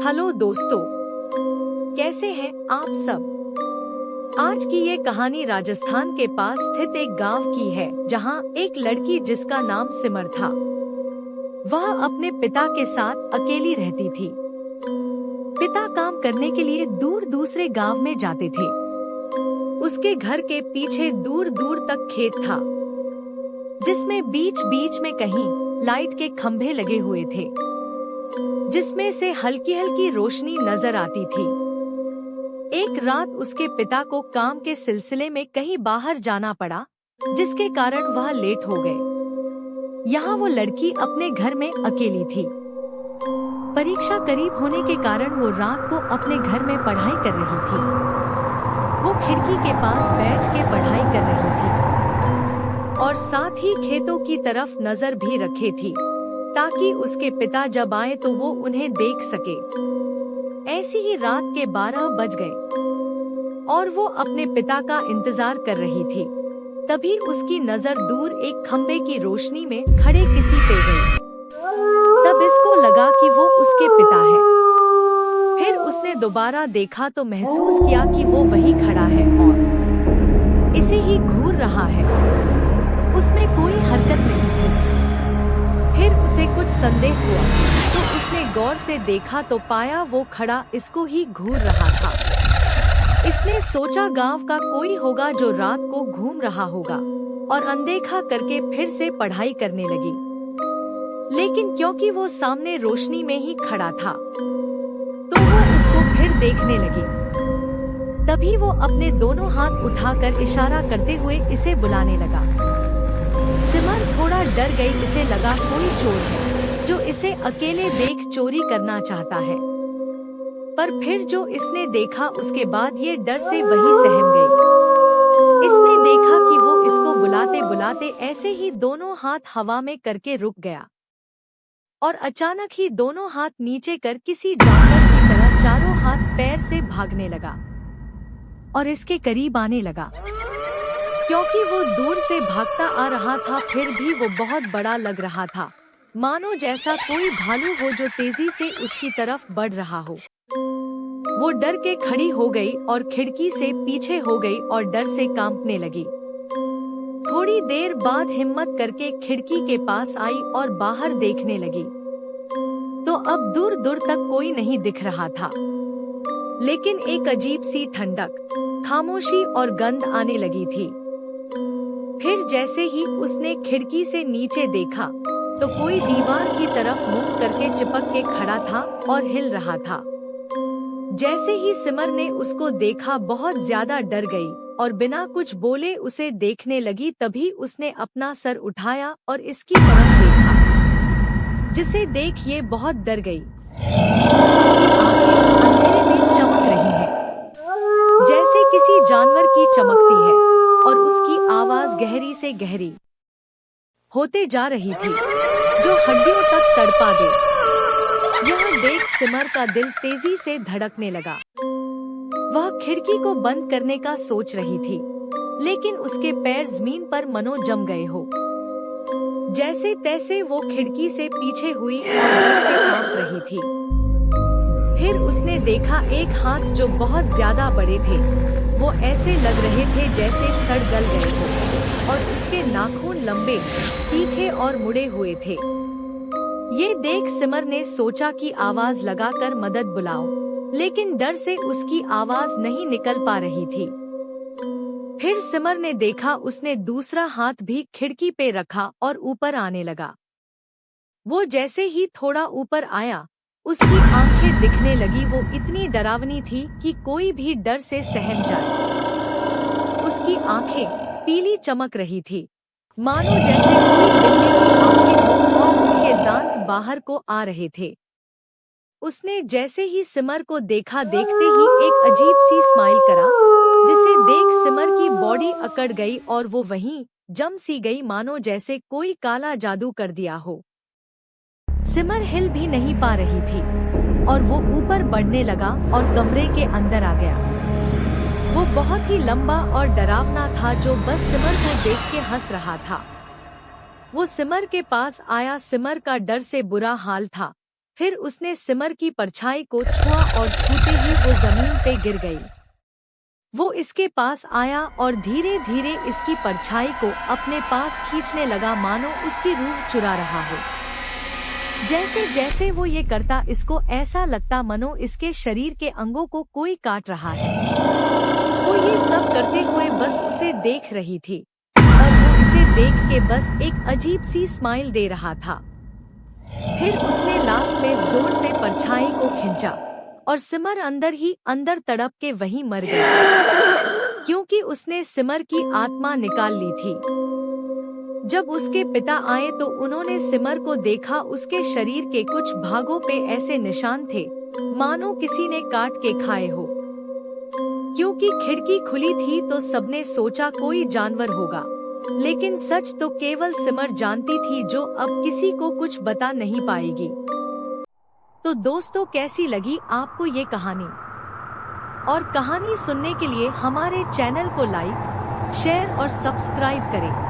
Hello दोस्तों, कैसे हैं आप सब। आज की ये कहानी राजस्थान के पास स्थित एक गांव की है, जहां एक लड़की जिसका नाम सिमर था, वह अपने पिता के साथ अकेली रहती थी। पिता काम करने के लिए दूर दूसरे गांव में जाते थे। उसके घर के पीछे दूर दूर तक खेत था, जिसमें बीच बीच में कहीं लाइट के खंभे लगे हुए थे, जिसमें से हल्की हल्की रोशनी नजर आती थी। एक रात उसके पिता को काम के सिलसिले में कहीं बाहर जाना पड़ा, जिसके कारण वह लेट हो गए। यहाँ वो लड़की अपने घर में अकेली थी। परीक्षा करीब होने के कारण वो रात को अपने घर में पढ़ाई कर रही थी। वो खिड़की के पास बैठ के पढ़ाई कर रही थी और साथ ही खेतों की तरफ नजर भी रखे थी, ताकि उसके पिता जब आए तो वो उन्हें देख सके। ऐसी ही रात के 12 बज गए और वो अपने पिता का इंतजार कर रही थी। तभी उसकी नजर दूर एक खंबे की रोशनी में खड़े किसी पे गई। तब इसको लगा कि वो उसके पिता है। फिर उसने दोबारा देखा तो महसूस किया कि वो वही खड़ा है और इसे ही घूर रहा है। उसमें कोई हरकत नहीं थी। फिर उसे कुछ संदेह हुआ तो उसने गौर से देखा तो पाया वो खड़ा इसको ही घूर रहा था। इसने सोचा गांव का कोई होगा जो रात को घूम रहा होगा, और अनदेखा करके फिर से पढ़ाई करने लगी। लेकिन क्योंकि वो सामने रोशनी में ही खड़ा था, तो वो उसको फिर देखने लगी। तभी वो अपने दोनों हाथ उठाकर इशारा करते हुए इसे बुलाने लगा। सिमर थोड़ा डर गई। इसे लगा कोई चोर है जो इसे अकेले देख चोरी करना चाहता है। पर फिर जो इसने देखा उसके बाद ये डर से वही सहम गई। इसने देखा कि वो इसको बुलाते बुलाते ऐसे ही दोनों हाथ हवा में करके रुक गया और अचानक ही दोनों हाथ नीचे कर किसी जानवर की तरह चारों हाथ पैर से भागने लगा और इसके करीब आने लगा। क्योंकि वो दूर से भागता आ रहा था, फिर भी वो बहुत बड़ा लग रहा था, मानो जैसा कोई भालू हो जो तेजी से उसकी तरफ बढ़ रहा हो। वो डर के खड़ी हो गई और खिड़की से पीछे हो गई और डर से कांपने लगी। थोड़ी देर बाद हिम्मत करके खिड़की के पास आई और बाहर देखने लगी, तो अब दूर दूर तक कोई नहीं दिख रहा था। लेकिन एक अजीब सी ठंडक, खामोशी और गंध आने लगी थी। फिर जैसे ही उसने खिड़की से नीचे देखा तो कोई दीवार की तरफ मुंह करके चिपक के खड़ा था और हिल रहा था। जैसे ही सिमर ने उसको देखा बहुत ज्यादा डर गई और बिना कुछ बोले उसे देखने लगी। तभी उसने अपना सर उठाया और इसकी तरफ देखा, जिसे देख ये बहुत डर गई। उसकी आंखें अंधेरे में चमक रही हैं, जैसे किसी जानवर की चमकती है, और उसकी आवाज गहरी से गहरी होते जा रही थी, जो हड्डियों तक तड़पा दे। यह देख सिमर का दिल तेजी से धड़कने लगा। वह खिड़की को बंद करने का सोच रही थी, लेकिन उसके पैर जमीन पर मनो जम गए हो। जैसे तैसे वो खिड़की से पीछे हुई और डर से कांप रही थी। फिर उसने देखा एक हाथ जो बहुत ज्यादा बड़े थे, वो ऐसे लग रहे थे जैसे सड़ गल गए हो, और उसके नाखून लंबे, तीखे और मुड़े हुए थे। ये देख सिमर ने सोचा कि आवाज लगाकर मदद बुलाओ, लेकिन डर से उसकी आवाज नहीं निकल पा रही थी। फिर सिमर ने देखा उसने दूसरा हाथ भी खिड़की पे रखा और ऊपर आने लगा। वो जैसे ही थोड़ा ऊपर आया, उसकी आंखें दिखने लगी। वो इतनी डरावनी थी कि कोई भी डर से सहम जाए। उसकी आंखें पीली चमक रही थी, मानो जैसे कोई बिल्ली की आंखें हों, और उसके दांत बाहर को आ रहे थे। उसने जैसे ही सिमर को देखा, देखते ही एक अजीब सी स्माइल करा, जिसे देख सिमर की बॉडी अकड़ गई और वो वहीं जम सी गई, मानो जैसे कोई काला जादू कर दिया हो। सिमर हिल भी नहीं पा रही थी और वो ऊपर बढ़ने लगा और कमरे के अंदर आ गया। वो बहुत ही लंबा और डरावना था, जो बस सिमर को देख के हंस रहा था। वो सिमर के पास आया। सिमर का डर से बुरा हाल था। फिर उसने सिमर की परछाई को छुआ और छूते ही वो जमीन पे गिर गई। वो इसके पास आया और धीरे धीरे इसकी परछाई को अपने पास खींचने लगा, मानो उसकी रूह चुरा रहा हो। जैसे जैसे वो ये करता, इसको ऐसा लगता मानो इसके शरीर के अंगों को कोई काट रहा है। वो ये सब करते हुए बस उसे देख रही थी और वो इसे देख के बस एक अजीब सी स्माइल दे रहा था। फिर उसने लास्ट में जोर से परछाई को खींचा और सिमर अंदर ही अंदर तड़प के वहीं मर गई, क्योंकि उसने सिमर की आत्मा निकाल ली थी। जब उसके पिता आए तो उन्होंने सिमर को देखा। उसके शरीर के कुछ भागों पे ऐसे निशान थे मानो किसी ने काट के खाए हो। क्योंकि खिड़की खुली थी तो सबने सोचा कोई जानवर होगा, लेकिन सच तो केवल सिमर जानती थी, जो अब किसी को कुछ बता नहीं पाएगी। तो दोस्तों, कैसी लगी आपको ये कहानी? और कहानी सुनने के लिए हमारे चैनल को लाइक, शेयर और सब्सक्राइब करें।